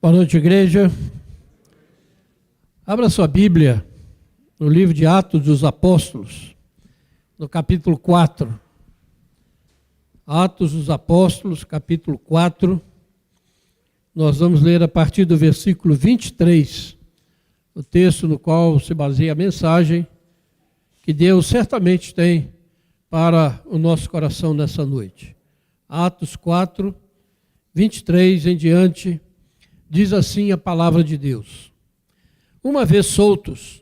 Boa noite, igreja. Abra sua Bíblia no livro de Atos dos Apóstolos, no capítulo 4. Atos dos Apóstolos, capítulo 4. Nós vamos ler a partir do versículo 23, o texto no qual se baseia a mensagem que Deus certamente tem para o nosso coração nessa noite. Atos 4, 23 em diante, diz assim a palavra de Deus. Uma vez soltos,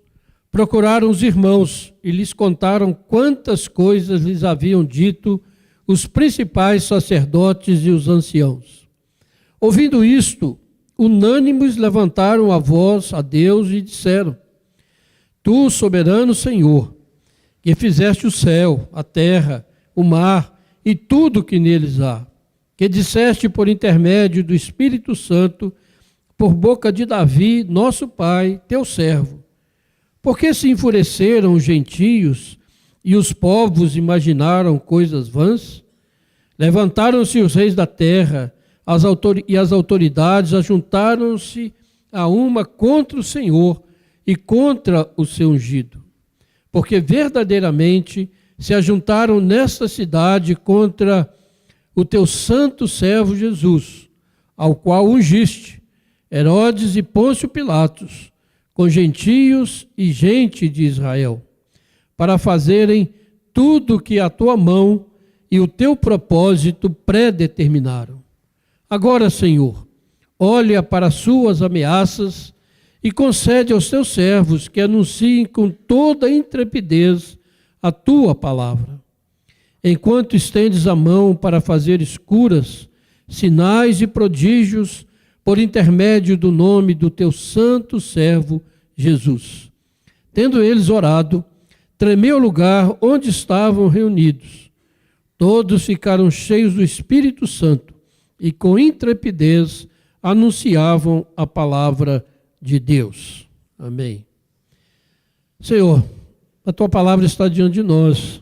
procuraram os irmãos e lhes contaram quantas coisas lhes haviam dito os principais sacerdotes e os anciãos. Ouvindo isto, unânimes levantaram a voz a Deus e disseram: Tu, soberano Senhor, que fizeste o céu, a terra, o mar e tudo que neles há, que disseste por intermédio do Espírito Santo, por boca de Davi, nosso pai, teu servo. Porque se enfureceram os gentios e os povos imaginaram coisas vãs? Levantaram-se os reis da terra e as autoridades ajuntaram-se a uma contra o Senhor e contra o seu ungido. Porque verdadeiramente se ajuntaram nesta cidade contra o teu santo servo Jesus, ao qual ungiste, Herodes e Pôncio Pilatos, com gentios e gente de Israel, para fazerem tudo o que a tua mão e o teu propósito predeterminaram. Agora, Senhor, olha para as suas ameaças e concede aos teus servos que anunciem com toda intrepidez a tua palavra. Enquanto estendes a mão para fazer curas, sinais e prodígios, por intermédio do nome do teu santo servo Jesus. Tendo eles orado, tremeu o lugar onde estavam reunidos. Todos ficaram cheios do Espírito Santo e com intrepidez anunciavam a palavra de Deus. Amém. Senhor, a tua palavra está diante de nós.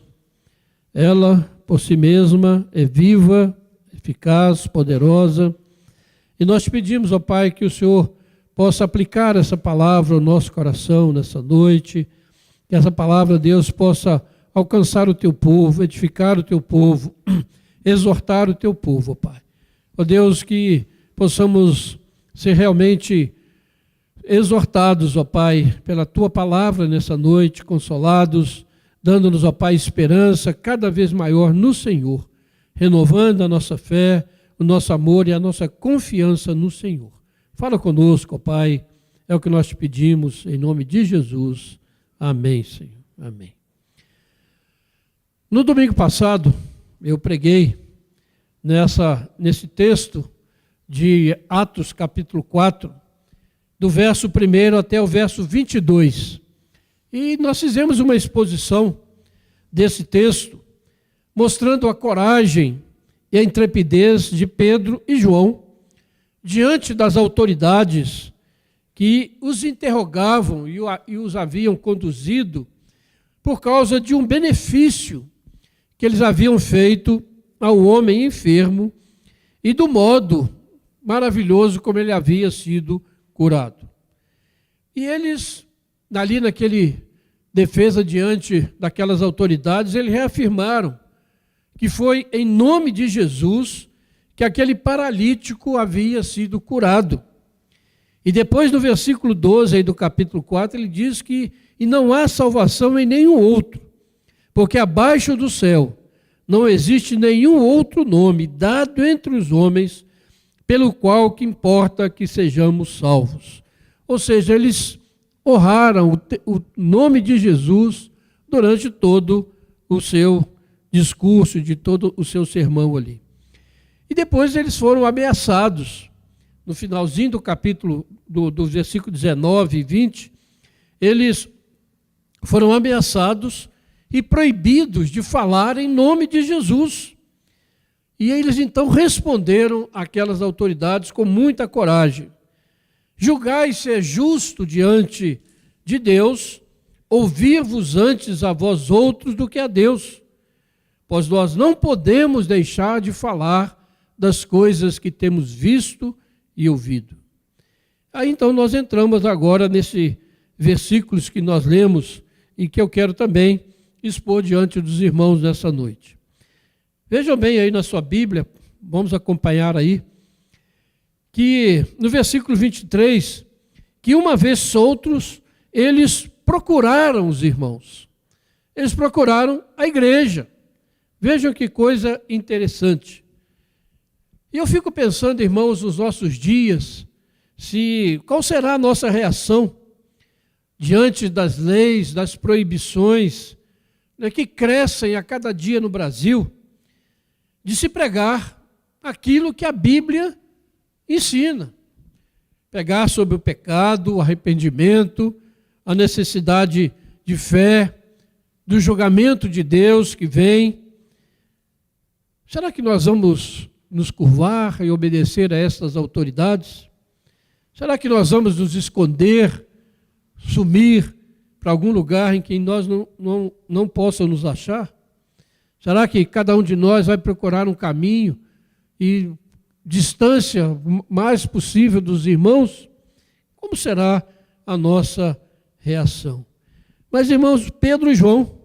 Ela, por si mesma, é viva, eficaz, poderosa. E nós te pedimos, ó Pai, que o Senhor possa aplicar essa palavra ao nosso coração nessa noite, que essa palavra, Deus, possa alcançar o teu povo, edificar o teu povo, exortar o teu povo, ó Pai. Ó Deus, que possamos ser realmente exortados, ó Pai, pela tua palavra nessa noite, consolados, dando-nos, ó Pai, esperança cada vez maior no Senhor, renovando a nossa fé, o nosso amor e a nossa confiança no Senhor. Fala conosco, ó Pai, é o que nós te pedimos, em nome de Jesus. Amém, Senhor. Amém. No domingo passado, eu preguei nesse texto de Atos capítulo 4, do verso 1 até o verso 22. E nós fizemos uma exposição desse texto, mostrando a coragem e a intrepidez de Pedro e João diante das autoridades que os interrogavam e os haviam conduzido por causa de um benefício que eles haviam feito ao homem enfermo e do modo maravilhoso como ele havia sido curado. E eles, ali naquele defesa diante daquelas autoridades, eles reafirmaram que foi em nome de Jesus que aquele paralítico havia sido curado. E depois no versículo 12 aí do capítulo 4, ele diz que e não há salvação em nenhum outro, porque abaixo do céu não existe nenhum outro nome dado entre os homens pelo qual que importa que sejamos salvos. Ou seja, eles honraram o nome de Jesus durante todo o seu discurso, de todo o seu sermão ali. E depois eles foram ameaçados. No finalzinho do capítulo, do versículo 19 e 20, eles foram ameaçados e proibidos de falar em nome de Jesus. E eles então responderam àquelas autoridades com muita coragem: julgai se é justo diante de Deus ouvir-vos antes a vós outros do que a Deus, pois nós não podemos deixar de falar das coisas que temos visto e ouvido. Aí então nós entramos agora nesses versículos que nós lemos e que eu quero também expor diante dos irmãos nessa noite. Vejam bem aí na sua Bíblia, vamos acompanhar aí, que no versículo 23, que uma vez soltos, eles procuraram os irmãos. Eles procuraram a igreja. Vejam que coisa interessante. E eu fico pensando, irmãos, nos nossos dias, qual será a nossa reação diante das leis, das proibições, né, que crescem a cada dia no Brasil, de se pregar aquilo que a Bíblia ensina. Pregar sobre o pecado, o arrependimento, a necessidade de fé, do julgamento de Deus que vem. Será que nós vamos nos curvar e obedecer a estas autoridades? Será que nós vamos nos esconder, sumir para algum lugar em que nós não possam nos achar? Será que cada um de nós vai procurar um caminho e distância mais possível dos irmãos? Como será a nossa reação? Mas, irmãos, Pedro e João,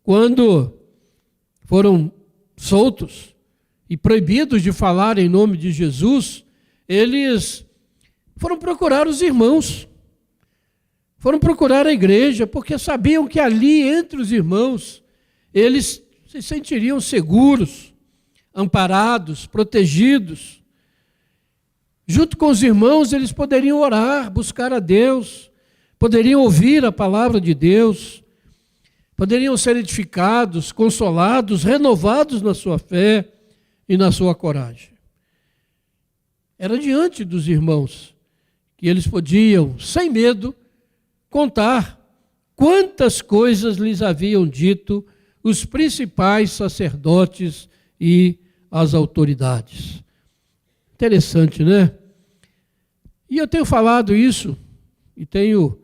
quando foram soltos e proibidos de falar em nome de Jesus, eles foram procurar os irmãos, foram procurar a igreja, porque sabiam que ali, entre os irmãos, eles se sentiriam seguros, amparados, protegidos. Junto com os irmãos, eles poderiam orar, buscar a Deus, poderiam ouvir a palavra de Deus, poderiam ser edificados, consolados, renovados na sua fé e na sua coragem. Era diante dos irmãos que eles podiam, sem medo, contar quantas coisas lhes haviam dito os principais sacerdotes e as autoridades. Interessante, né? E eu tenho falado isso e tenho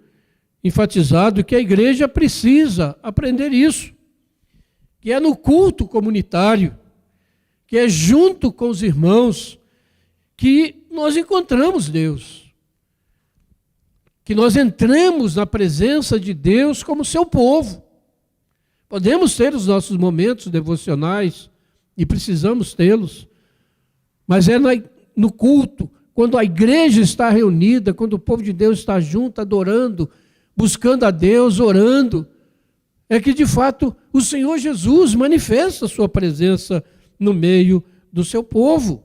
enfatizado que a igreja precisa aprender isso, que é no culto comunitário, que é junto com os irmãos que nós encontramos Deus, que nós entramos na presença de Deus como seu povo. Podemos ter os nossos momentos devocionais e precisamos tê-los, mas é no culto, quando a igreja está reunida, quando o povo de Deus está junto, adorando, buscando a Deus, orando, é que de fato o Senhor Jesus manifesta a sua presença no meio do seu povo.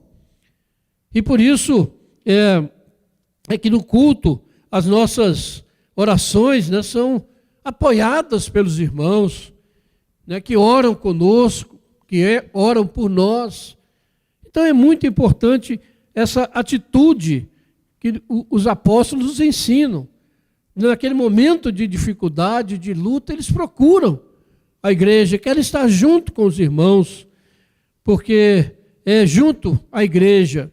E por isso é que no culto as nossas orações, né, são apoiadas pelos irmãos, né, que oram conosco, que oram por nós. Então é muito importante essa atitude que os apóstolos nos ensinam. Naquele momento de dificuldade, de luta, eles procuram a igreja, querem estar junto com os irmãos, porque é junto à igreja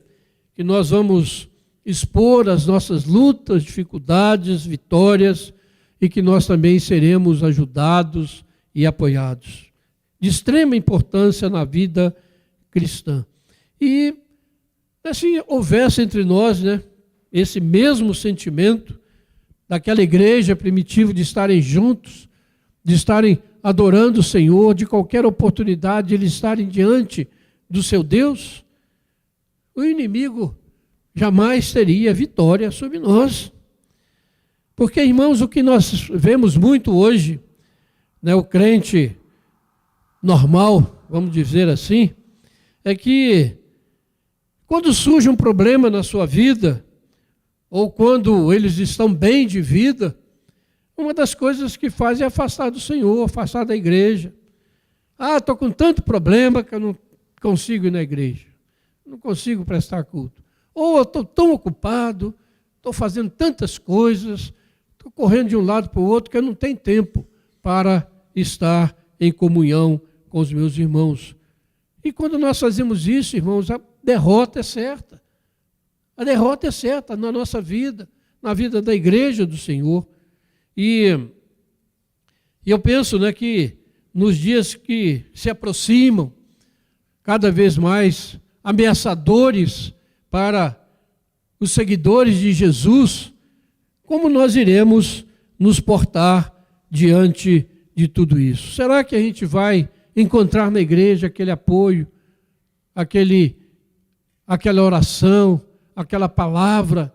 que nós vamos expor as nossas lutas, dificuldades, vitórias, e que nós também seremos ajudados e apoiados. De extrema importância na vida cristã. E assim houvesse entre nós, né, esse mesmo sentimento daquela igreja primitiva de estarem juntos, de estarem adorando o Senhor, de qualquer oportunidade de eles estarem diante do seu Deus, o inimigo jamais teria vitória sobre nós. Porque, irmãos, o que nós vemos muito hoje, né, o crente normal, vamos dizer assim, é que quando surge um problema na sua vida, ou quando eles estão bem de vida, uma das coisas que fazem é afastar do Senhor, afastar da igreja. Estou com tanto problema que eu não consigo ir na igreja, não consigo prestar culto. Ou eu estou tão ocupado, estou fazendo tantas coisas, estou correndo de um lado para o outro que eu não tenho tempo para estar em comunhão com os meus irmãos. E quando nós fazemos isso, irmãos, a derrota é certa. A derrota é certa na nossa vida, na vida da igreja do Senhor. E eu penso, né, que nos dias que se aproximam, cada vez mais ameaçadores para os seguidores de Jesus, como nós iremos nos portar diante de tudo isso? Será que a gente vai encontrar na igreja aquele apoio, aquela oração, aquela palavra,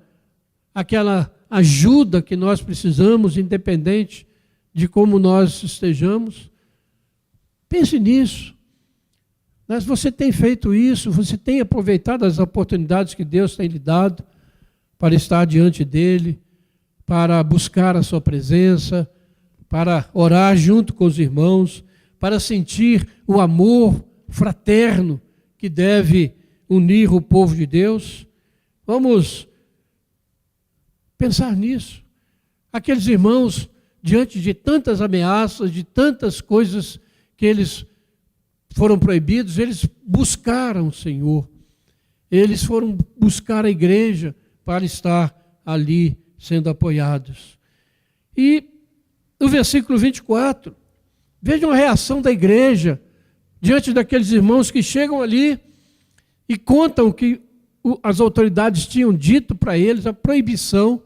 aquela ajuda que nós precisamos, independente de como nós estejamos? Pense nisso. Mas você tem feito isso, você tem aproveitado as oportunidades que Deus tem lhe dado para estar diante dele, para buscar a sua presença, para orar junto com os irmãos, para sentir o amor fraterno que deve unir o povo de Deus? Vamos pensar nisso. Aqueles irmãos, diante de tantas ameaças, de tantas coisas que eles foram proibidos, eles buscaram o Senhor. Eles foram buscar a igreja para estar ali sendo apoiados. E no versículo 24, vejam a reação da igreja diante daqueles irmãos que chegam ali e contam o que as autoridades tinham dito para eles, a proibição.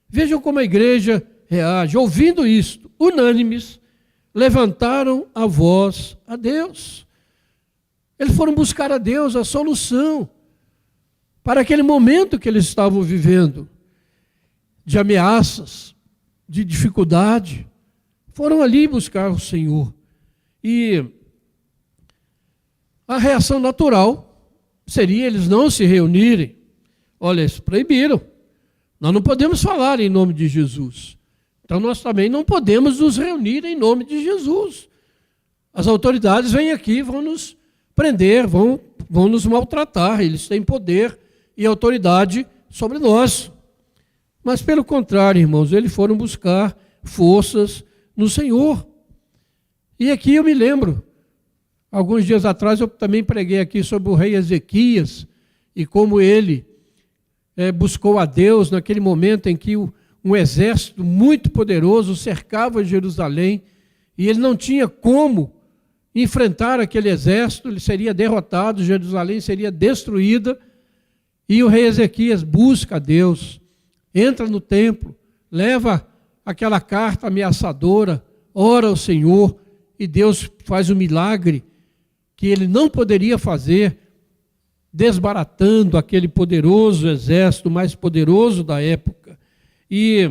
Vejam como a igreja reage. Ouvindo isto, unânimes, levantaram a voz a Deus. Eles foram buscar a Deus a solução para aquele momento que eles estavam vivendo, de ameaças, de dificuldade. Foram ali buscar o Senhor. E a reação natural seria eles não se reunirem. Olha, eles proibiram. Nós não podemos falar em nome de Jesus. Então nós também não podemos nos reunir em nome de Jesus. As autoridades vêm aqui, vão nos prender, vão nos maltratar. Eles têm poder e autoridade sobre nós. Mas pelo contrário, irmãos, eles foram buscar forças no Senhor. E aqui eu me lembro, alguns dias atrás eu também preguei aqui sobre o rei Ezequias e como ele buscou a Deus naquele momento em que um exército muito poderoso cercava Jerusalém e ele não tinha como enfrentar aquele exército, ele seria derrotado, Jerusalém seria destruída. E o rei Ezequias busca a Deus, entra no templo, leva aquela carta ameaçadora, ora ao Senhor, e Deus faz um milagre que ele não poderia fazer, desbaratando aquele poderoso exército, mais poderoso da época. E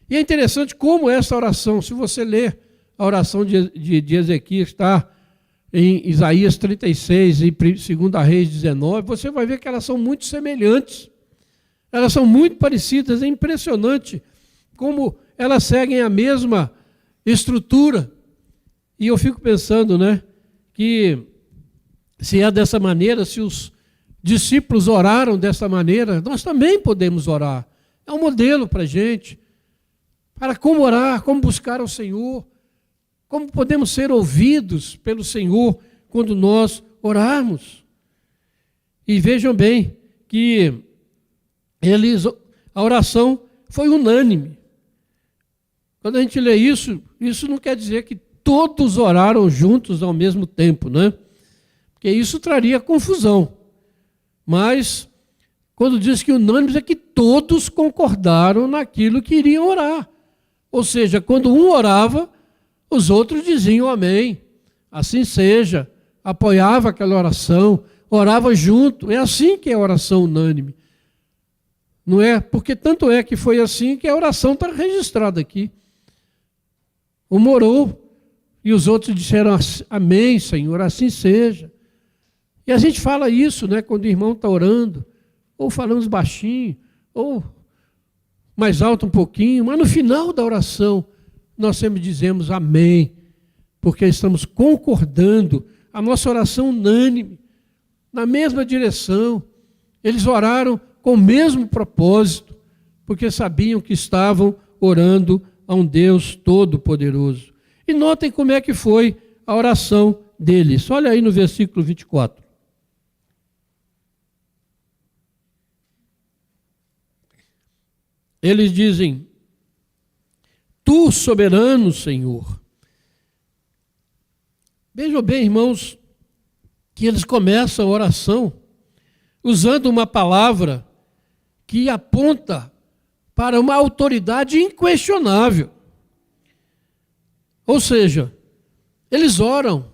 é interessante como essa oração, se você ler a oração de Ezequias, está em Isaías 36 e 2 Reis 19, você vai ver que elas são muito semelhantes, elas são muito parecidas. É impressionante como elas seguem a mesma estrutura. E eu fico pensando, que se é dessa maneira, se os discípulos oraram dessa maneira, nós também podemos orar. É um modelo para a gente, para como orar, como buscar ao Senhor, como podemos ser ouvidos pelo Senhor quando nós orarmos. E vejam bem que a oração foi unânime. Quando a gente lê isso não quer dizer que todos oraram juntos ao mesmo tempo, Porque isso traria confusão. Mas, quando diz que unânimes, é que todos concordaram naquilo que iriam orar. Ou seja, quando um orava, os outros diziam amém. Assim seja. Apoiava aquela oração, orava junto. É assim que é a oração unânime. Não é? Porque tanto é que foi assim que a oração está registrada aqui. Um orou e os outros disseram amém, Senhor, assim seja. E a gente fala isso, quando o irmão está orando, ou falamos baixinho, ou mais alto um pouquinho, mas no final da oração nós sempre dizemos amém, porque estamos concordando, a nossa oração unânime, na mesma direção. Eles oraram com o mesmo propósito, porque sabiam que estavam orando a um Deus todo-poderoso. E notem como é que foi a oração deles. Olha aí no versículo 24. Eles dizem: Tu, soberano Senhor. Vejam bem, irmãos, que eles começam a oração usando uma palavra que aponta para uma autoridade inquestionável. Ou seja, eles oram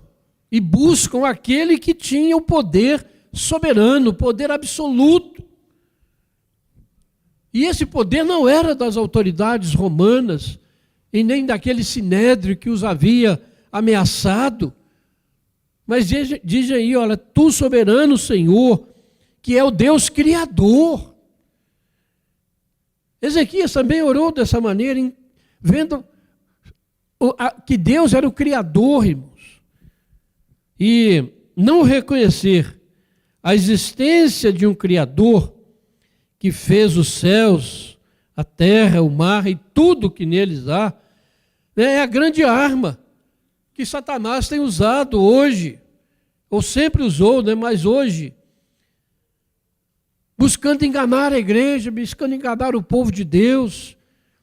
e buscam aquele que tinha o poder soberano, o poder absoluto. E esse poder não era das autoridades romanas, e nem daquele sinédrio que os havia ameaçado. Mas diz aí, olha, tu soberano Senhor, que é o Deus Criador. Ezequias também orou dessa maneira, vendo que Deus era o Criador, irmãos. E não reconhecer a existência de um Criador que fez os céus, a terra, o mar e tudo que neles há, é a grande arma que Satanás tem usado hoje, ou sempre usou, mas hoje, buscando enganar a igreja, buscando enganar o povo de Deus,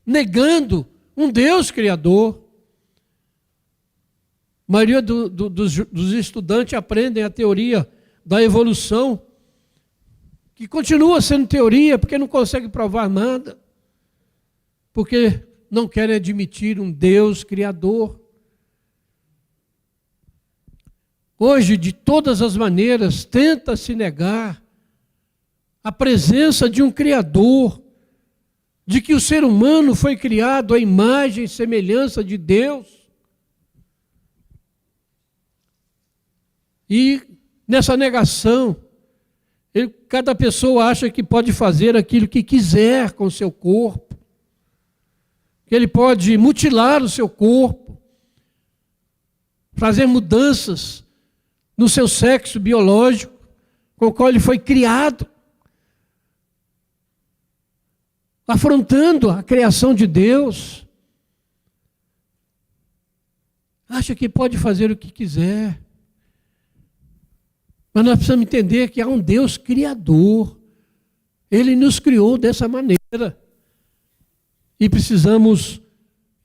negando um Deus Criador. A maioria dos estudantes aprendem a teoria da evolução, que continua sendo teoria, porque não consegue provar nada, porque não querem admitir um Deus Criador. Hoje, de todas as maneiras, tenta-se negar a presença de um Criador, de que o ser humano foi criado à imagem e semelhança de Deus. E nessa negação, cada pessoa acha que pode fazer aquilo que quiser com o seu corpo, que ele pode mutilar o seu corpo, fazer mudanças no seu sexo biológico, com o qual ele foi criado, afrontando a criação de Deus. Acha que pode fazer o que quiser. Mas nós precisamos entender que há um Deus Criador. Ele nos criou dessa maneira. E precisamos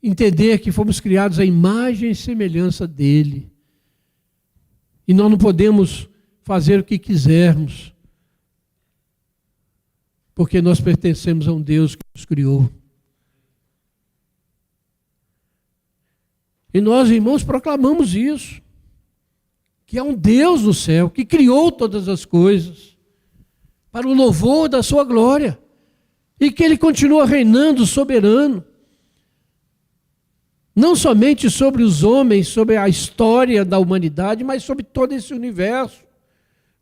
entender que fomos criados à imagem e semelhança dele. E nós não podemos fazer o que quisermos, porque nós pertencemos a um Deus que nos criou. E nós, irmãos, proclamamos isso, que há um Deus no céu, que criou todas as coisas, para o louvor da sua glória, e que Ele continua reinando soberano, não somente sobre os homens, sobre a história da humanidade, mas sobre todo esse universo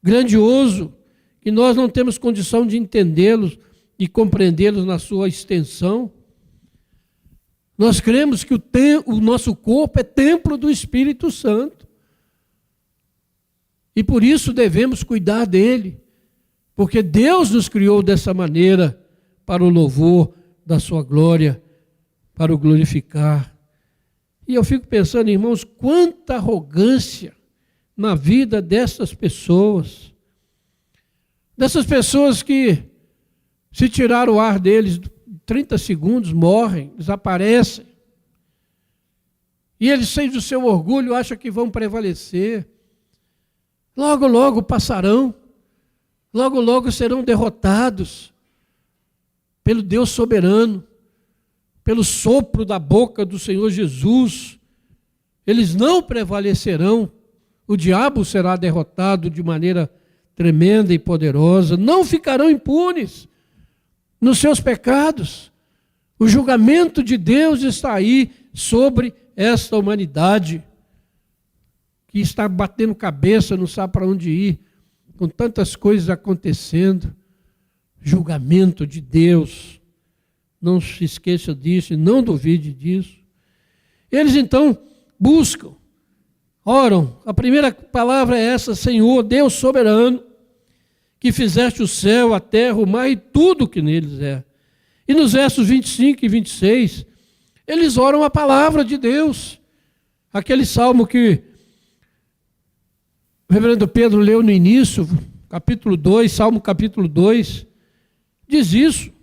grandioso, que nós não temos condição de entendê-los e compreendê-los na sua extensão. Nós cremos que o nosso corpo é templo do Espírito Santo. E por isso devemos cuidar dele, porque Deus nos criou dessa maneira para o louvor da sua glória, para o glorificar. E eu fico pensando, irmãos, quanta arrogância na vida dessas pessoas que, se tirar o ar deles 30 segundos, morrem, desaparecem. E eles, cheios do seu orgulho, acham que vão prevalecer. Logo, logo passarão. Logo, logo serão derrotados pelo Deus soberano, pelo sopro da boca do Senhor Jesus. Eles não prevalecerão. O diabo será derrotado de maneira tremenda e poderosa. Não ficarão impunes nos seus pecados. O julgamento de Deus está aí sobre esta humanidade que está batendo cabeça, não sabe para onde ir, com tantas coisas acontecendo. Julgamento de Deus. Não se esqueça disso e não duvide disso. Eles então buscam, oram. A primeira palavra é essa: Senhor, Deus soberano, que fizeste o céu, a terra, o mar e tudo que neles é. E nos versos 25 e 26, eles oram a palavra de Deus. Aquele salmo que o reverendo Pedro leu no início, capítulo 2, Salmo capítulo 2, diz isso.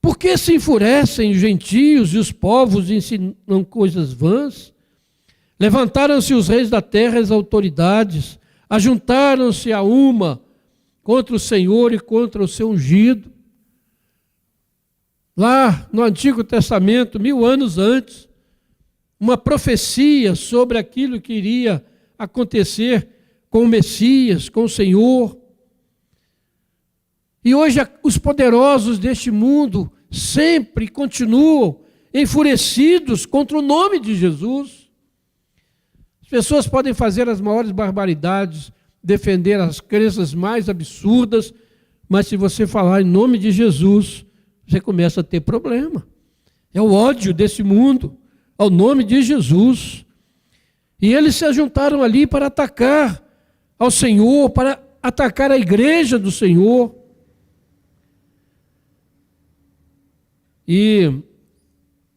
Por que se enfurecem os gentios e os povos ensinam coisas vãs? Levantaram-se os reis da terra e as autoridades, ajuntaram-se a uma contra o Senhor e contra o seu ungido. lá no Antigo Testamento, 1000 anos antes, uma profecia sobre aquilo que iria acontecer com o Messias, com o Senhor. E hoje os poderosos deste mundo sempre continuam enfurecidos contra o nome de Jesus. As pessoas podem fazer as maiores barbaridades, defender as crenças mais absurdas, mas se você falar em nome de Jesus, você começa a ter problema. É o ódio desse mundo ao nome de Jesus. E eles se ajuntaram ali para atacar ao Senhor, para atacar a igreja do Senhor. E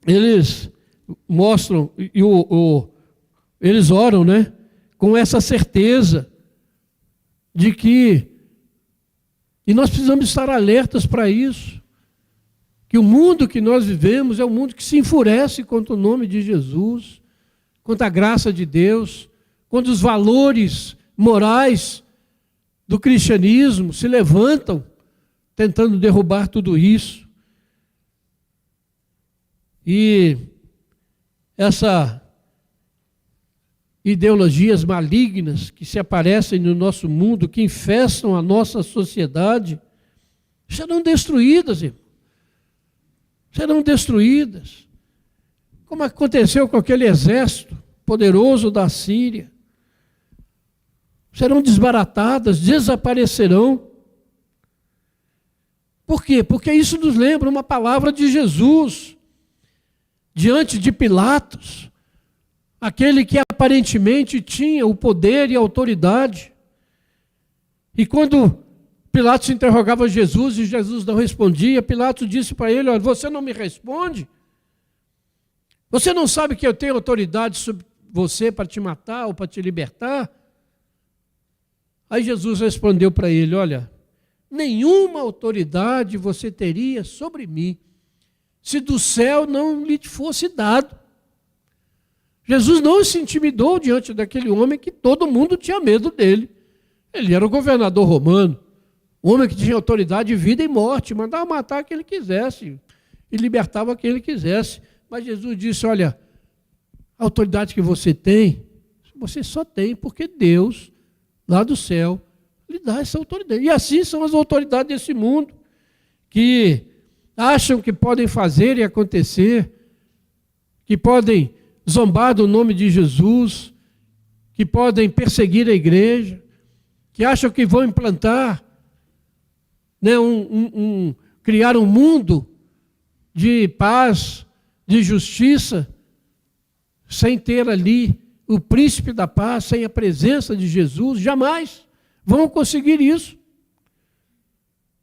eles mostram, eles oram, né, com essa certeza de que, e nós precisamos estar alertas para isso, que o mundo que nós vivemos é um mundo que se enfurece contra o nome de Jesus, contra a graça de Deus, contra os valores morais do cristianismo, se levantam tentando derrubar tudo isso. E essas ideologias malignas que se aparecem no nosso mundo, que infestam a nossa sociedade, serão destruídas, irmão. Serão destruídas. Como aconteceu com aquele exército poderoso da Síria. Serão desbaratadas, desaparecerão. Por quê? Porque isso nos lembra uma palavra de Jesus, diante de Pilatos, aquele que aparentemente tinha o poder e a autoridade. E quando Pilatos interrogava Jesus e Jesus não respondia, Pilatos disse para ele: olha, você não me responde? Você não sabe que eu tenho autoridade sobre você para te matar ou para te libertar? Aí Jesus respondeu para ele: olha, nenhuma autoridade você teria sobre mim, se do céu não lhe fosse dado. Jesus não se intimidou diante daquele homem que todo mundo tinha medo dele. Ele era o governador romano, um homem que tinha autoridade de vida e morte, mandava matar quem ele quisesse e libertava quem ele quisesse. Mas Jesus disse: olha, a autoridade que você tem, você só tem porque Deus, lá do céu, lhe dá essa autoridade. E assim são as autoridades desse mundo, que acham que podem fazer e acontecer, que podem zombar do nome de Jesus, que podem perseguir a igreja, que acham que vão implantar, né, criar um mundo de paz, de justiça, sem ter ali o príncipe da paz, sem a presença de Jesus. Jamais vão conseguir isso.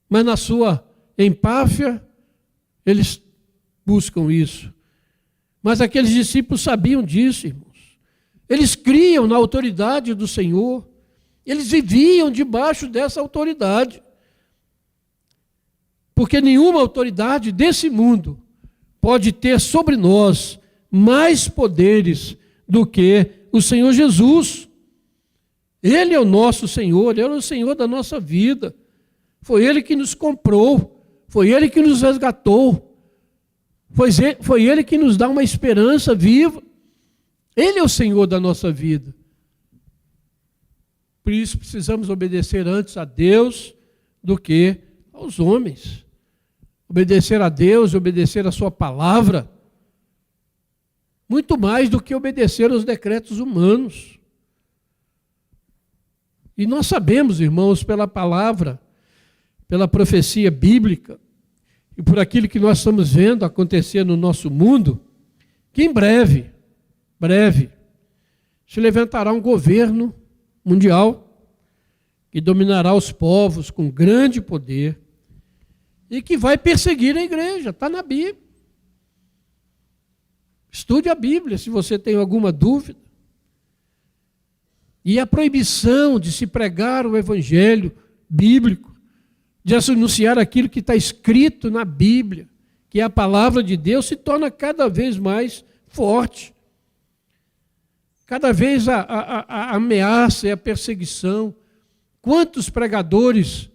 Mas na sua empáfia, eles buscam isso. Mas aqueles discípulos sabiam disso, irmãos. Eles criam na autoridade do Senhor. Eles viviam debaixo dessa autoridade. Porque nenhuma autoridade desse mundo pode ter sobre nós mais poderes do que o Senhor Jesus. Ele é o nosso Senhor, Ele é o Senhor da nossa vida. Foi Ele que nos comprou, foi Ele que nos resgatou, foi Ele que nos dá uma esperança viva. Ele é o Senhor da nossa vida. Por isso precisamos obedecer antes a Deus do que aos homens. Obedecer a Deus, obedecer a sua palavra, muito mais do que obedecer aos decretos humanos. E nós sabemos, irmãos, pela palavra, pela profecia bíblica, e por aquilo que nós estamos vendo acontecer no nosso mundo, que em breve, se levantará um governo mundial que dominará os povos com grande poder e que vai perseguir a igreja. Está na Bíblia. Estude a Bíblia se você tem alguma dúvida. E a proibição de se pregar o evangelho bíblico, de anunciar aquilo que está escrito na Bíblia, que é a palavra de Deus, se torna cada vez mais forte. Cada vez a ameaça e a perseguição. Quantos pregadores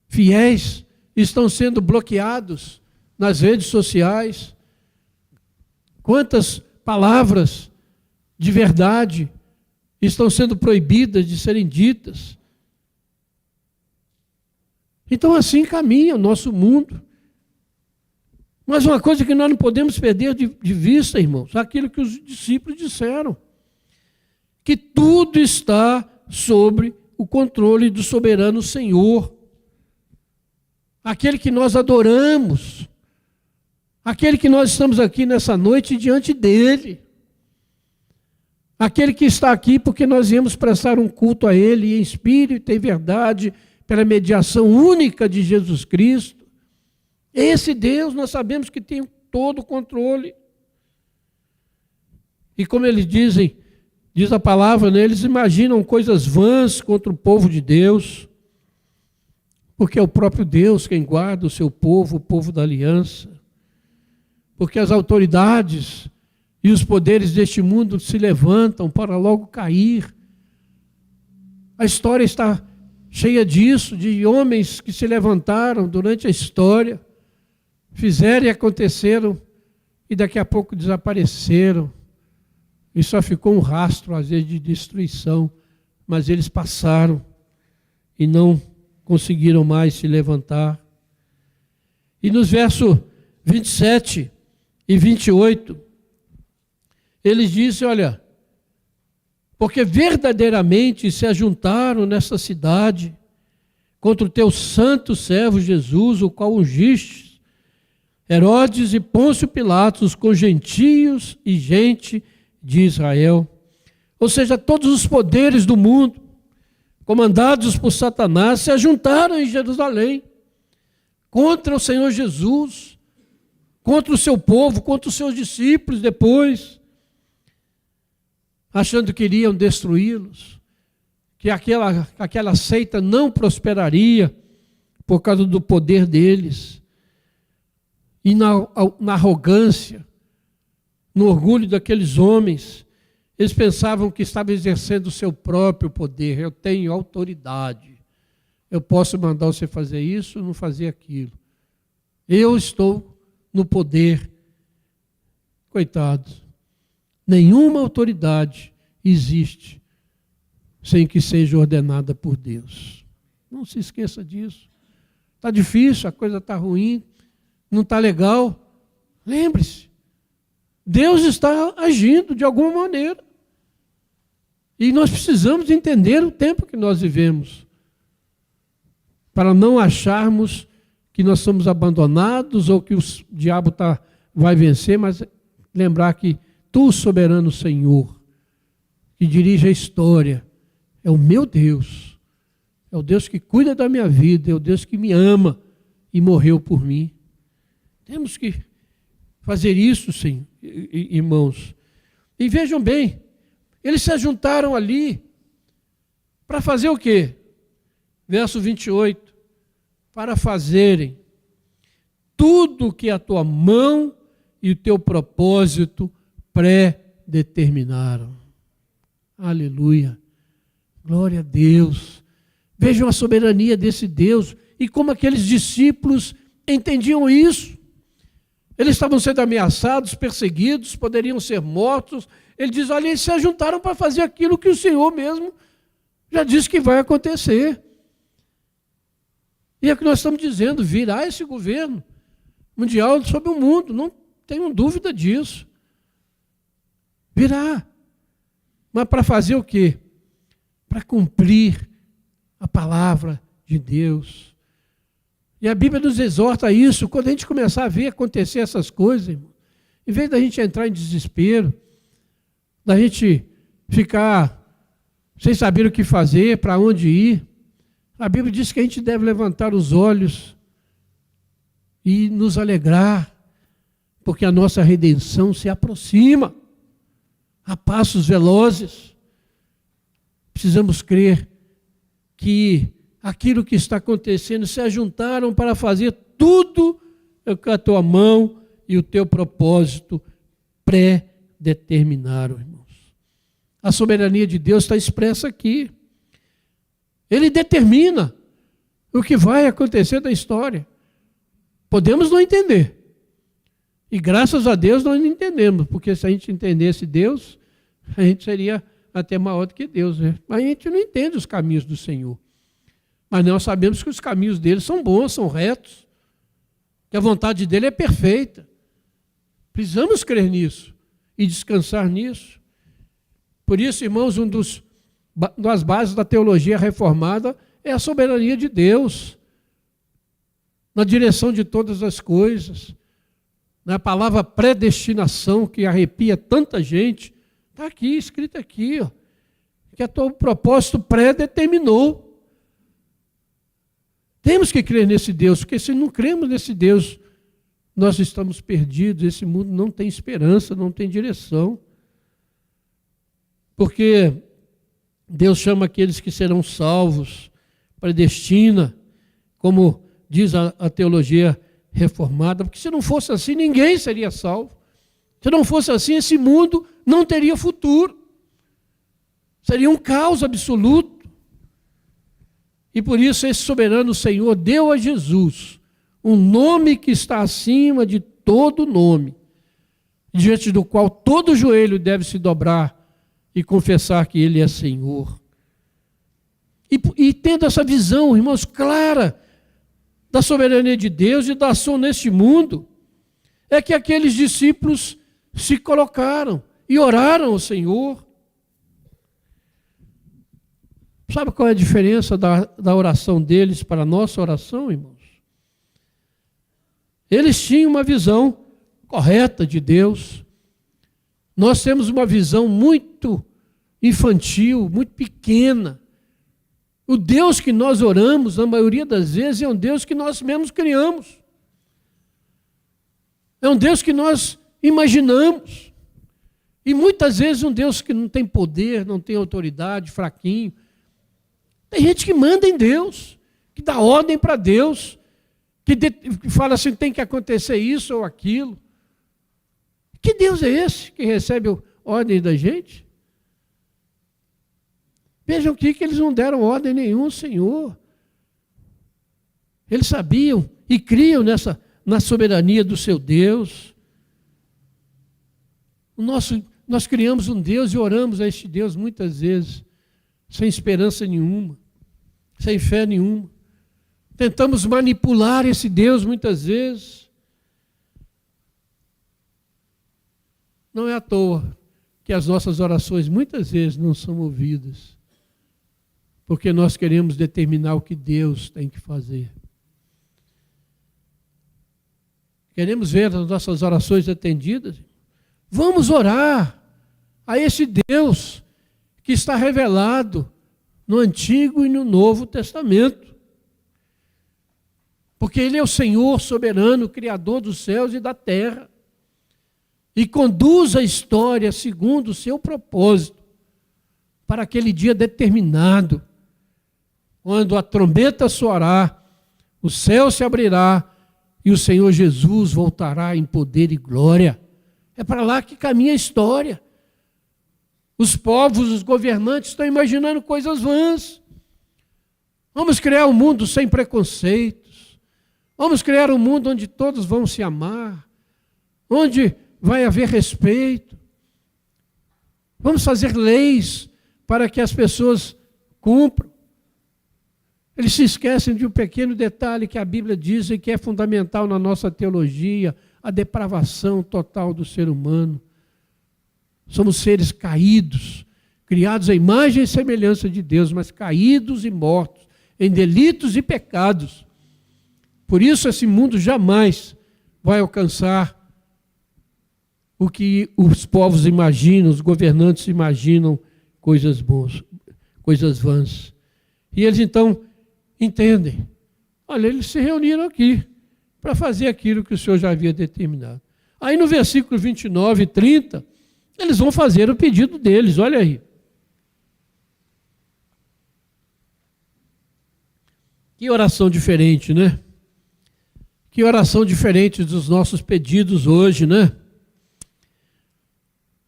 fiéis estão sendo bloqueados nas redes sociais. Quantas palavras de verdade estão sendo proibidas de serem ditas. Então assim caminha o nosso mundo. Mas uma coisa que nós não podemos perder de vista, irmãos, aquilo que os discípulos disseram, que tudo está sobre o controle do soberano Senhor, aquele que nós adoramos, aquele que nós estamos aqui nessa noite diante dele, aquele que está aqui porque nós viemos prestar um culto a ele em espírito e em verdade, pela mediação única de Jesus Cristo. Esse Deus nós sabemos que tem todo o controle. E como eles dizem, diz a palavra, né, eles imaginam coisas vãs contra o povo de Deus, porque é o próprio Deus quem guarda o seu povo, o povo da aliança. Porque as autoridades e os poderes deste mundo se levantam para logo cair. A história está cheia disso, de homens que se levantaram durante a história, fizeram e aconteceram, e daqui a pouco desapareceram. E só ficou um rastro, às vezes, de destruição. Mas eles passaram e não conseguiram mais se levantar. E nos versos 27 e 28, eles dizem, olha, porque verdadeiramente se ajuntaram nesta cidade contra o teu santo servo Jesus, o qual ungiste, Herodes e Pôncio Pilatos, com gentios e gente de Israel. Ou seja, todos os poderes do mundo, comandados por Satanás, se ajuntaram em Jerusalém contra o Senhor Jesus, contra o seu povo, contra os seus discípulos depois, achando que iriam destruí-los, que aquela seita não prosperaria por causa do poder deles. E na arrogância, no orgulho daqueles homens, eles pensavam que estavam exercendo o seu próprio poder. Eu tenho autoridade. Eu posso mandar você fazer isso, não fazer aquilo. Eu estou no poder. Coitados. Nenhuma autoridade existe sem que seja ordenada por Deus. Não se esqueça disso. Está difícil, a coisa está ruim, não está legal. Lembre-se, Deus está agindo de alguma maneira. E nós precisamos entender o tempo que nós vivemos, para não acharmos que nós somos abandonados ou que o diabo vai vencer, mas lembrar que tu, soberano Senhor, que dirige a história, é o meu Deus, é o Deus que cuida da minha vida, é o Deus que me ama e morreu por mim. Temos que fazer isso, sim, irmãos. E vejam bem, eles se ajuntaram ali para fazer o quê? Verso 28, para fazerem tudo o que a tua mão e o teu propósito pré-determinaram. Aleluia. Glória a Deus. Vejam a soberania desse Deus e como aqueles discípulos entendiam isso. Eles estavam sendo ameaçados, perseguidos, poderiam ser mortos. Ele diz, olha, eles se ajuntaram para fazer aquilo que o Senhor mesmo já disse que vai acontecer. E é o que nós estamos dizendo, virá esse governo mundial sobre o mundo, não tenho dúvida disso. Virá. Mas para fazer o quê? Para cumprir a palavra de Deus. E a Bíblia nos exorta a isso. Quando a gente começar a ver acontecer essas coisas, irmão, em vez da gente entrar em desespero, da gente ficar sem saber o que fazer, para onde ir, a Bíblia diz que a gente deve levantar os olhos e nos alegrar, porque a nossa redenção se aproxima a passos velozes. Precisamos crer que aquilo que está acontecendo se ajuntaram para fazer tudo o que a tua mão e o teu propósito pré-determinaram, irmãos. A soberania de Deus está expressa aqui. Ele determina o que vai acontecer da história. Podemos não entender, E graças a Deus nós não entendemos, porque se a gente entendesse Deus, a gente seria até maior do que Deus, né? Mas a gente não entende os caminhos do Senhor. Mas nós sabemos que os caminhos dele são bons, são retos, que a vontade dele é perfeita. Precisamos crer nisso e descansar nisso. Por isso, irmãos, das bases da teologia reformada é a soberania de Deus na direção de todas as coisas. Na palavra predestinação, que arrepia tanta gente, está aqui, escrito aqui, ó, que o propósito predeterminou. Temos que crer nesse Deus, porque se não cremos nesse Deus, nós estamos perdidos, esse mundo não tem esperança, não tem direção. Porque Deus chama aqueles que serão salvos, predestina, como diz a teologia reformada, porque se não fosse assim, ninguém seria salvo. Se não fosse assim, esse mundo não teria futuro. Seria um caos absoluto. E por isso esse soberano Senhor deu a Jesus um nome que está acima de todo nome, diante do qual todo joelho deve se dobrar e confessar que Ele é Senhor. E tendo essa visão, irmãos, clara da soberania de Deus e da ação neste mundo, é que aqueles discípulos se colocaram e oraram ao Senhor. Sabe qual é a diferença da oração deles para a nossa oração, irmãos? Eles tinham uma visão correta de Deus. Nós temos uma visão muito infantil, muito pequena. O Deus que nós oramos, na maioria das vezes, é um Deus que nós mesmos criamos. É um Deus que nós imaginamos. E muitas vezes um Deus que não tem poder, não tem autoridade, fraquinho. Tem gente que manda em Deus, que dá ordem para Deus, que fala assim, tem que acontecer isso ou aquilo. Que Deus é esse que recebe ordem da gente? Vejam aqui que eles não deram ordem nenhuma ao Senhor. Eles sabiam e criam na soberania do seu Deus. Nós criamos um Deus e oramos a este Deus muitas vezes, sem esperança nenhuma, sem fé nenhuma. Tentamos manipular esse Deus muitas vezes. Não é à toa que as nossas orações muitas vezes não são ouvidas, porque nós queremos determinar o que Deus tem que fazer. Queremos ver as nossas orações atendidas? Vamos orar a esse Deus que está revelado no Antigo e no Novo Testamento. Porque Ele é o Senhor soberano, Criador dos céus e da terra. E conduz a história segundo o seu propósito, para aquele dia determinado, quando a trombeta soará, o céu se abrirá e o Senhor Jesus voltará em poder e glória. É para lá que caminha a história. Os povos, os governantes estão imaginando coisas vãs. Vamos criar um mundo sem preconceitos. Vamos criar um mundo onde todos vão se amar, onde vai haver respeito. Vamos fazer leis para que as pessoas cumpram. Eles se esquecem de um pequeno detalhe que a Bíblia diz e que é fundamental na nossa teologia, a depravação total do ser humano. Somos seres caídos, criados à imagem e semelhança de Deus, mas caídos e mortos em delitos e pecados. Por isso esse mundo jamais vai alcançar o que os povos imaginam, os governantes imaginam, coisas boas, coisas vãs. E eles então entendem. Olha, eles se reuniram aqui para fazer aquilo que o Senhor já havia determinado. Aí no versículo 29 e 30, eles vão fazer o pedido deles, olha aí. Que oração diferente, né? Que oração diferente dos nossos pedidos hoje, né?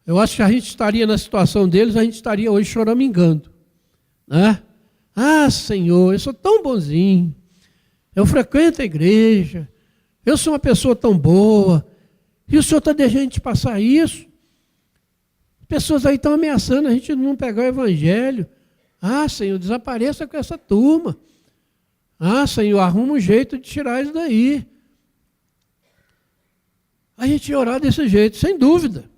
Eu acho que a gente estaria na situação deles, a gente estaria hoje choramingando, né? Ah, Senhor, eu sou tão bonzinho, eu frequento a igreja, eu sou uma pessoa tão boa, E o Senhor está deixando a gente passar isso. Pessoas aí estão ameaçando a gente não pegar o evangelho. Ah, Senhor, desapareça com essa turma. Ah, Senhor, arruma um jeito de tirar isso daí. A gente ia orar desse jeito, sem dúvida.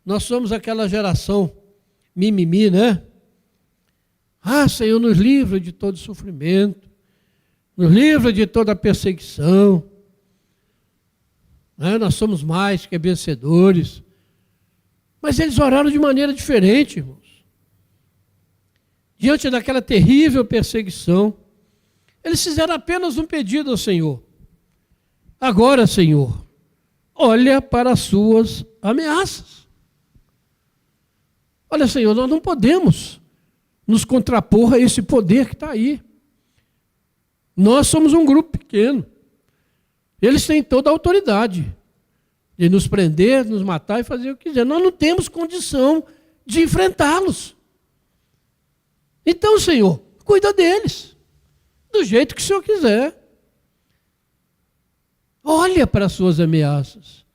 Nós somos aquela geração mimimi, né? Ah, Senhor, nos livra de todo sofrimento, nos livra de toda perseguição. Nós somos mais que vencedores. Mas eles oraram de maneira diferente, irmãos. Diante daquela terrível perseguição, eles fizeram apenas um pedido ao Senhor. Agora, Senhor, olha para as suas ameaças. Olha, Senhor, nós não podemos nos contrapor a esse poder que está aí. Nós somos um grupo pequeno. Eles têm toda a autoridade de nos prender, nos matar e fazer o que quiser. Nós não temos condição de enfrentá-los. Então, Senhor, cuida deles, do jeito que o Senhor quiser. Olha para as suas ameaças.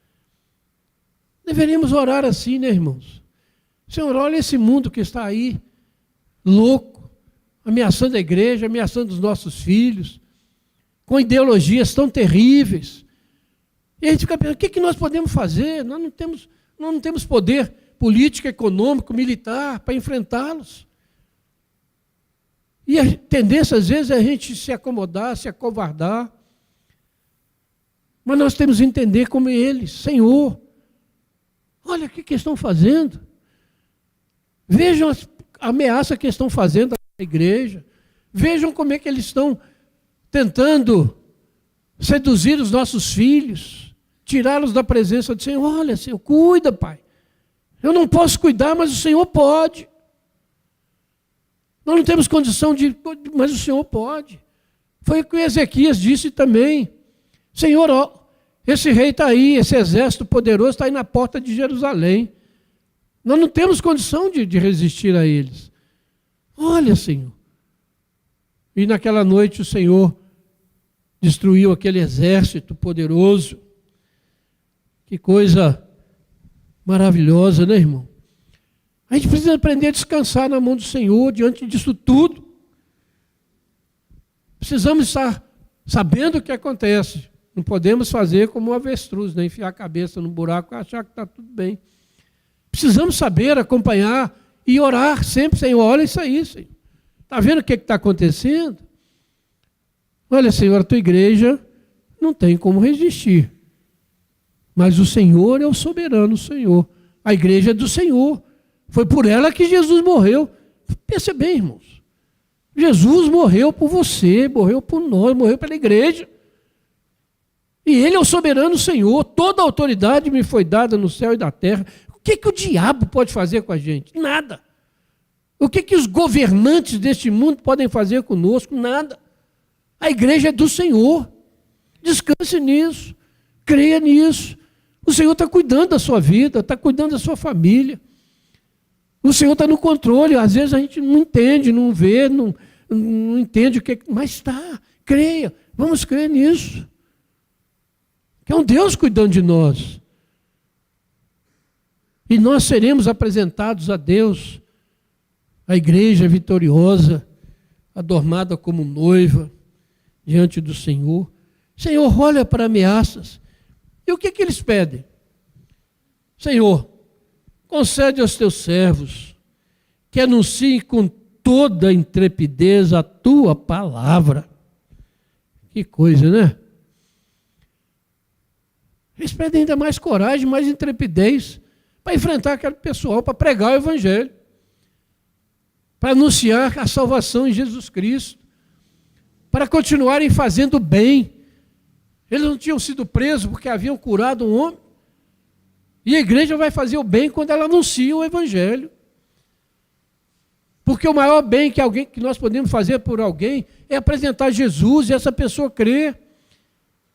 Deveríamos orar assim, né, irmãos? Senhor, olha esse mundo que está aí, louco, ameaçando a igreja, ameaçando os nossos filhos, com ideologias tão terríveis. E a gente fica pensando, o que nós podemos fazer? Nós não temos poder político, econômico, militar para enfrentá-los. E a tendência, às vezes, é a gente se acomodar, se acovardar. Mas nós temos que entender como eles, Senhor, olha o que estão fazendo. Vejam a ameaça que estão fazendo à igreja. Vejam como é que eles estão tentando seduzir os nossos filhos, tirá-los da presença do Senhor. Olha, Senhor, cuida, Pai. Eu não posso cuidar, mas o Senhor pode. Nós não temos condição de, mas o Senhor pode. Foi o que Ezequias disse também. Senhor, ó, esse rei está aí, esse exército poderoso está aí na porta de Jerusalém. Nós não temos condição de resistir a eles. Olha, Senhor. E naquela noite o Senhor destruiu aquele exército poderoso. Que coisa maravilhosa, né, irmão? A gente precisa aprender a descansar na mão do Senhor diante disso tudo. Precisamos estar sabendo o que acontece. Não podemos fazer como um avestruz, né? Enfiar a cabeça no buraco e achar que está tudo bem. Precisamos saber, acompanhar e orar sempre, Senhor, olha isso aí, Senhor. Está vendo o que está acontecendo? Olha, Senhor, a tua igreja não tem como resistir. Mas o Senhor é o soberano Senhor. A igreja é do Senhor. Foi por ela que Jesus morreu. Pensa bem, irmãos. Jesus morreu por você, morreu por nós, morreu pela igreja. E Ele é o soberano Senhor. Toda a autoridade me foi dada no céu e na terra. O que o diabo pode fazer com a gente? Nada. O que os governantes deste mundo podem fazer conosco? Nada. A igreja é do Senhor. Descanse nisso. Creia nisso. O Senhor está cuidando da sua vida, está cuidando da sua família. O Senhor está no controle. Às vezes a gente não entende, não vê, não entende o que é. Mas está. Creia. Vamos crer nisso. Que é um Deus cuidando de nós. E nós seremos apresentados a Deus, a igreja vitoriosa, adornada como noiva, diante do Senhor. Senhor, olha para ameaças. E o que eles pedem? Senhor, concede aos teus servos que anunciem com toda intrepidez a tua palavra. Que coisa, né? Eles pedem ainda mais coragem, mais intrepidez para enfrentar aquele pessoal, para pregar o Evangelho, para anunciar a salvação em Jesus Cristo, para continuarem fazendo bem. Eles não tinham sido presos porque haviam curado um homem. E a igreja vai fazer o bem quando ela anuncia o Evangelho. Porque o maior bem que nós podemos fazer por alguém é apresentar Jesus e essa pessoa crer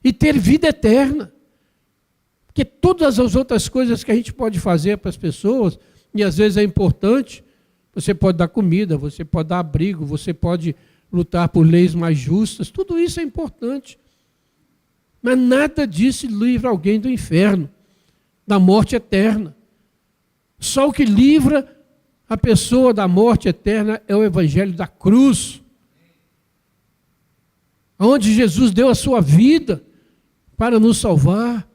e ter vida eterna. Porque todas as outras coisas que a gente pode fazer para as pessoas, e às vezes é importante, você pode dar comida, você pode dar abrigo, você pode lutar por leis mais justas, tudo isso é importante. Mas nada disso livra alguém do inferno, da morte eterna. Só o que livra a pessoa da morte eterna é o evangelho da cruz, onde Jesus deu a sua vida para nos salvar.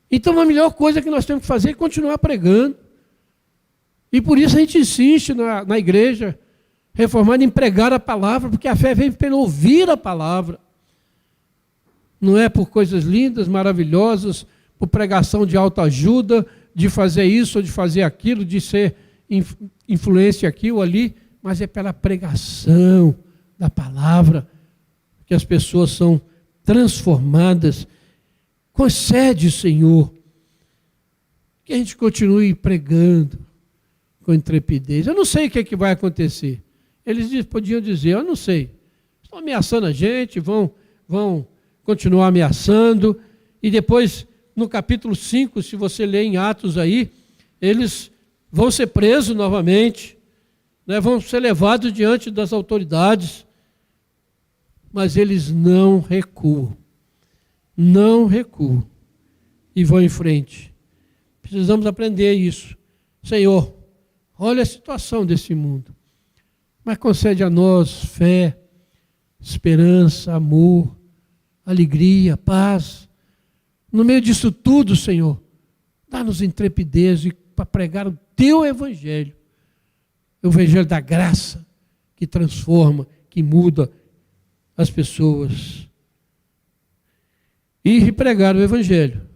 Então a melhor coisa que nós temos que fazer é continuar pregando. E por isso a gente insiste na igreja reformada em pregar a palavra, porque a fé vem pelo ouvir a palavra. Não é por coisas lindas, maravilhosas, por pregação de autoajuda, de fazer isso ou de fazer aquilo, de ser influência aqui ou ali, mas é pela pregação da palavra que as pessoas são transformadas. Concede, Senhor, que a gente continue pregando com intrepidez. Eu não sei o que, é que vai acontecer. Eles podiam dizer, eu não sei. Estão ameaçando a gente, vão continuar ameaçando. E depois, no capítulo 5, se você ler em Atos aí, eles vão ser presos novamente, né, vão ser levados diante das autoridades. Mas eles não recuam. Não recuam. E vão em frente. Precisamos aprender isso. Senhor, olha a situação desse mundo. Mas concede a nós fé, esperança, amor, alegria, paz. No meio disso tudo, Senhor, dá-nos intrepidez para pregar o Teu Evangelho. O Evangelho da graça, que transforma, que muda as pessoas. E pregar o Evangelho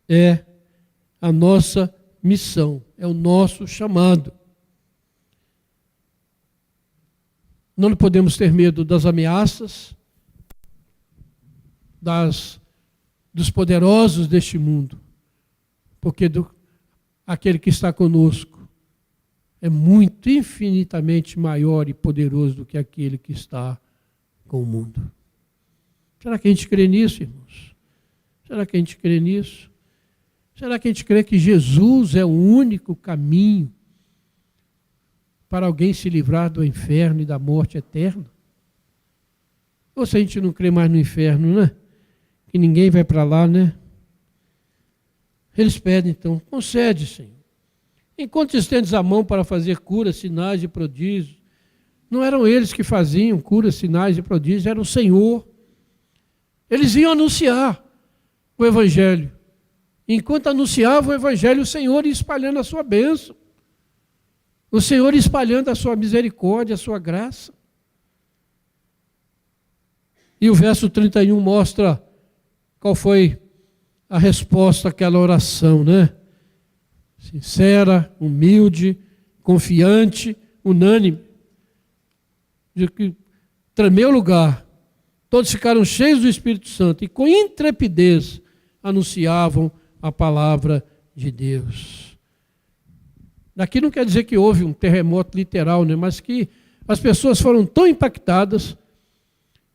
é a nossa missão, é o nosso chamado. Não podemos ter medo das ameaças, dos poderosos deste mundo, porque aquele que está conosco é muito, infinitamente maior e poderoso do que aquele que está com o mundo. Será que a gente crê nisso, irmãos? Será que a gente crê nisso? Será que a gente crê que Jesus é o único caminho para alguém se livrar do inferno e da morte eterna? Ou se a gente não crê mais no inferno, né? Que ninguém vai para lá, né? Eles pedem, então, concede, Senhor. Enquanto estendes a mão para fazer curas, sinais e prodígios, não eram eles que faziam curas, sinais e prodígios, era o Senhor. Eles iam anunciar o Evangelho. Enquanto anunciavam o Evangelho, o Senhor ia espalhando a sua bênção. O Senhor espalhando a sua misericórdia, a sua graça. E o verso 31 mostra qual foi a resposta àquela oração, né? Sincera, humilde, confiante, unânime. De que tremeu o lugar. Todos ficaram cheios do Espírito Santo e com intrepidez anunciavam a palavra de Deus. Daqui não quer dizer que houve um terremoto literal, né? Mas que as pessoas foram tão impactadas,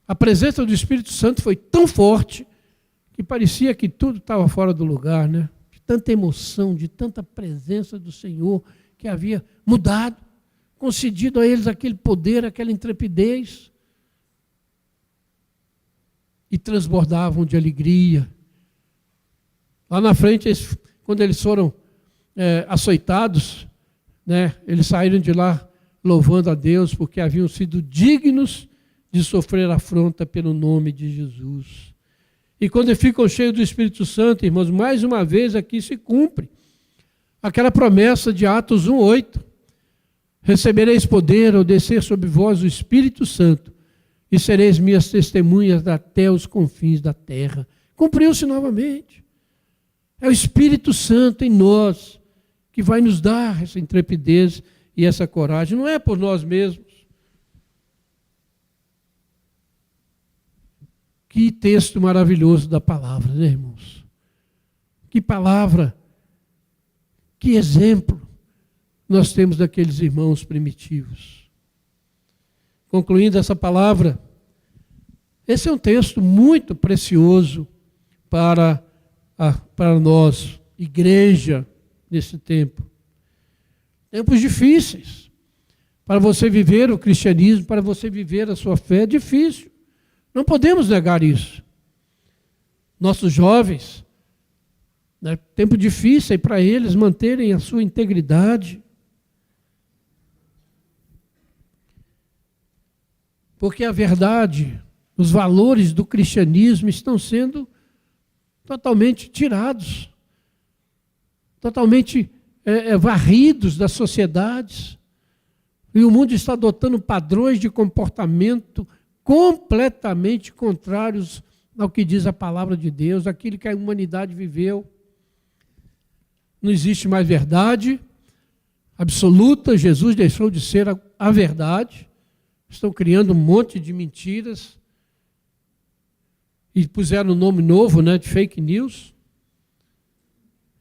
a presença do Espírito Santo foi tão forte, que parecia que tudo estava fora do lugar, né? De tanta emoção, de tanta presença do Senhor, que havia mudado, concedido a eles aquele poder, aquela intrepidez, e transbordavam de alegria. Lá na frente, quando eles foram açoitados, né, eles saíram de lá louvando a Deus, porque haviam sido dignos de sofrer afronta pelo nome de Jesus. E quando ficam cheios do Espírito Santo, irmãos, mais uma vez aqui se cumpre aquela promessa de Atos 1:8. Recebereis poder ao descer sobre vós o Espírito Santo, e sereis minhas testemunhas até os confins da terra. Cumpriu-se novamente. É o Espírito Santo em nós que vai nos dar essa intrepidez e essa coragem. Não é por nós mesmos. Que texto maravilhoso da palavra, né, irmãos? Que palavra, que exemplo nós temos daqueles irmãos primitivos. Concluindo essa palavra, esse é um texto muito precioso para nós, igreja, nesse tempo. Tempos difíceis. Para você viver o cristianismo, para você viver a sua fé, é difícil. Não podemos negar isso. nossos jovens, né? Tempo difícil para eles manterem a sua integridade. Porque a verdade, os valores do cristianismo estão sendo totalmente tirados, totalmente varridos das sociedades. E o mundo está adotando padrões de comportamento completamente contrários ao que diz a palavra de Deus, aquilo que a humanidade viveu. Não existe mais verdade absoluta, Jesus deixou de ser a verdade. Estão criando um monte de mentiras e puseram um nome novo, né, de fake news.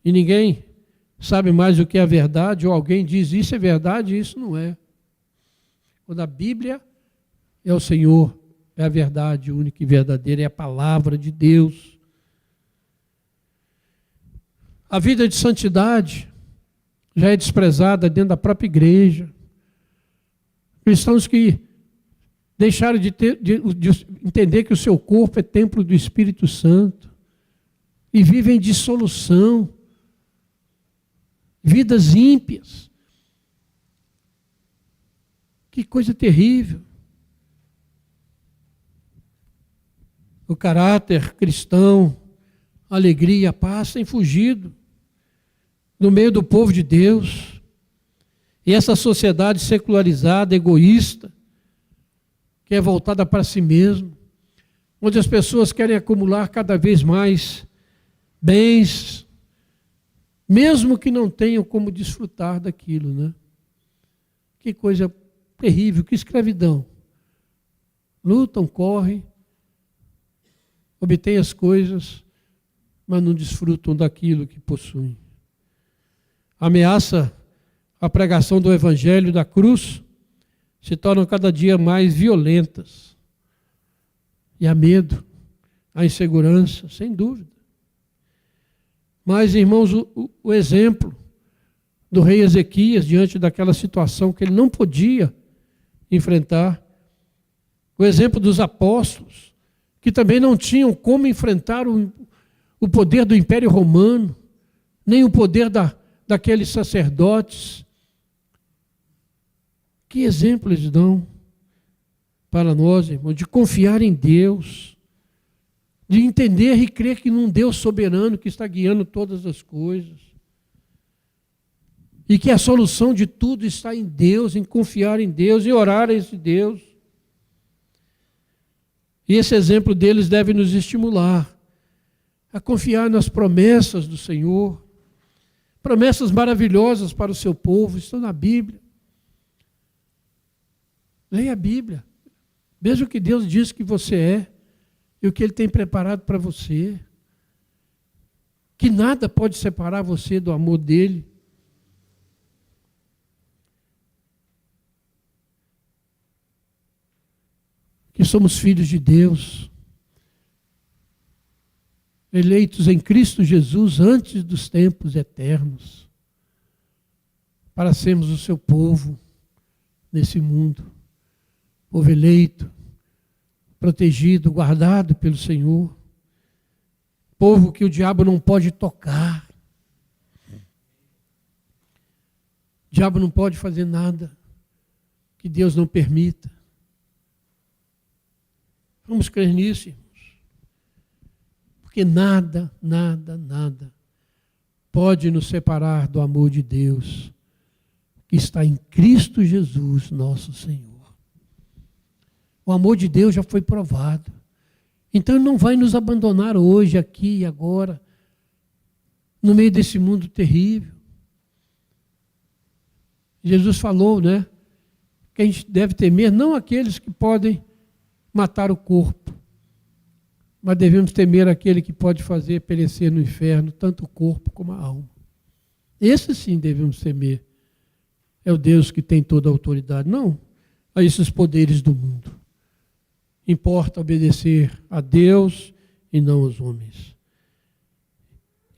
E ninguém sabe mais o que é a verdade, ou alguém diz isso é verdade e isso não é. Quando a Bíblia é o Senhor, é a verdade única e verdadeira, é a palavra de Deus. A vida de santidade já é desprezada dentro da própria igreja. Cristãos que deixaram de entender que o seu corpo é templo do Espírito Santo e vivem em dissolução, vidas ímpias. Que coisa terrível. O caráter cristão, a alegria, a paz têm fugido no meio do povo de Deus. E essa sociedade secularizada, egoísta, que é voltada para si mesma, onde as pessoas querem acumular cada vez mais bens, mesmo que não tenham como desfrutar daquilo, né? Que coisa terrível, que escravidão. Lutam, correm, obtêm as coisas, mas não desfrutam daquilo que possuem. Ameaça a pregação do Evangelho da cruz se tornam cada dia mais violentas. E há medo, há insegurança, sem dúvida. Mas, irmãos, o exemplo do rei Ezequias diante daquela situação que ele não podia enfrentar, o exemplo dos apóstolos, que também não tinham como enfrentar o poder do Império Romano, nem o poder daqueles sacerdotes. Que exemplo eles dão para nós, irmãos, de confiar em Deus, de entender e crer que num Deus soberano que está guiando todas as coisas. E que a solução de tudo está em Deus, em confiar em Deus, em orar a esse Deus. E esse exemplo deles deve nos estimular a confiar nas promessas do Senhor. Promessas maravilhosas para o seu povo, estão na Bíblia. Leia a Bíblia. Veja o que Deus diz que você é e o que Ele tem preparado para você. Que nada pode separar você do amor dEle. Que somos filhos de Deus, eleitos em Cristo Jesus antes dos tempos eternos, para sermos o seu povo nesse mundo. Povo eleito, protegido, guardado pelo Senhor. Povo que o diabo não pode tocar. O diabo não pode fazer nada que Deus não permita. Vamos crer nisso, irmãos. Porque nada, nada, nada pode nos separar do amor de Deus que está em Cristo Jesus, nosso Senhor. O amor de Deus já foi provado. Então Ele não vai nos abandonar hoje, aqui e agora, no meio desse mundo terrível. Jesus falou, né, que a gente deve temer não aqueles que podem matar o corpo, mas devemos temer aquele que pode fazer perecer no inferno tanto o corpo como a alma. Esse sim devemos temer. É o Deus que tem toda a autoridade, não a esses poderes do mundo. Importa obedecer a Deus e não aos homens.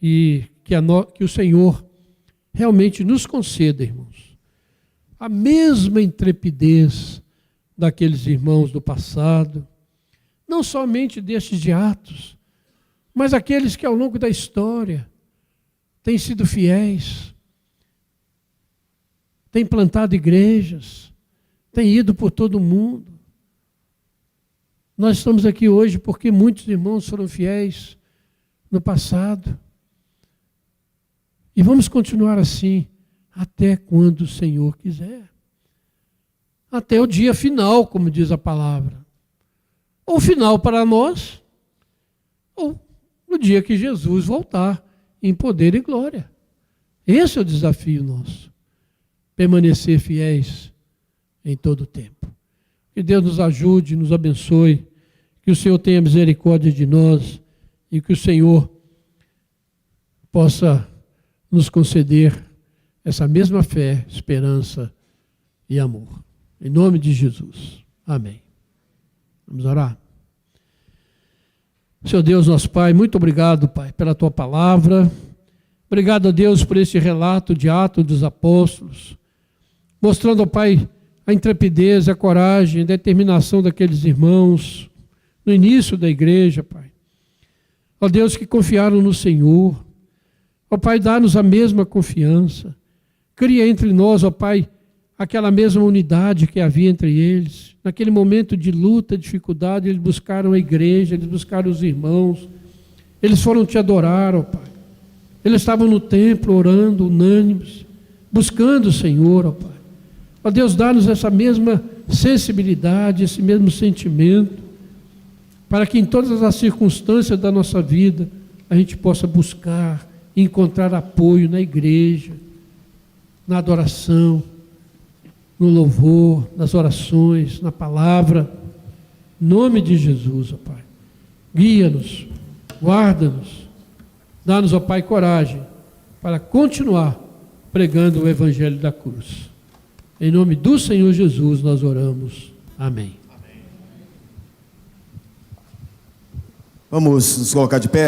E que o Senhor realmente nos conceda, irmãos, a mesma intrepidez daqueles irmãos do passado, não somente destes de Atos, mas aqueles que ao longo da história têm sido fiéis, têm plantado igrejas, têm ido por todo o mundo. Nós estamos aqui hoje porque muitos irmãos foram fiéis no passado. E vamos continuar assim até quando o Senhor quiser. Até o dia final, como diz a palavra. Ou final para nós, ou no dia que Jesus voltar em poder e glória. Esse é o desafio nosso. Permanecer fiéis em todo o tempo. Que Deus nos ajude, nos abençoe, que o Senhor tenha misericórdia de nós e que o Senhor possa nos conceder essa mesma fé, esperança e amor. Em nome de Jesus. Amém. Vamos orar? Senhor Deus, nosso Pai, muito obrigado, Pai, pela Tua palavra. Obrigado a Deus por este relato de Atos dos Apóstolos, mostrando, ó Pai, a intrepidez, a coragem, a determinação daqueles irmãos no início da igreja, Pai. Ó Deus, que confiaram no Senhor. Ó Pai, dá-nos a mesma confiança. Cria entre nós, ó Pai, aquela mesma unidade que havia entre eles. Naquele momento de luta, dificuldade, eles buscaram a igreja, eles buscaram os irmãos. Eles foram te adorar, ó Pai. Eles estavam no templo orando, unânimes, buscando o Senhor, ó Pai. Ó Deus, dá-nos essa mesma sensibilidade, esse mesmo sentimento, para que em todas as circunstâncias da nossa vida a gente possa buscar e encontrar apoio na igreja, na adoração, no louvor, nas orações, na palavra. Em nome de Jesus, ó Pai. Guia-nos, guarda-nos, dá-nos, ó Pai, coragem para continuar pregando o Evangelho da cruz. Em nome do Senhor Jesus nós oramos. Amém. Vamos nos colocar de pé.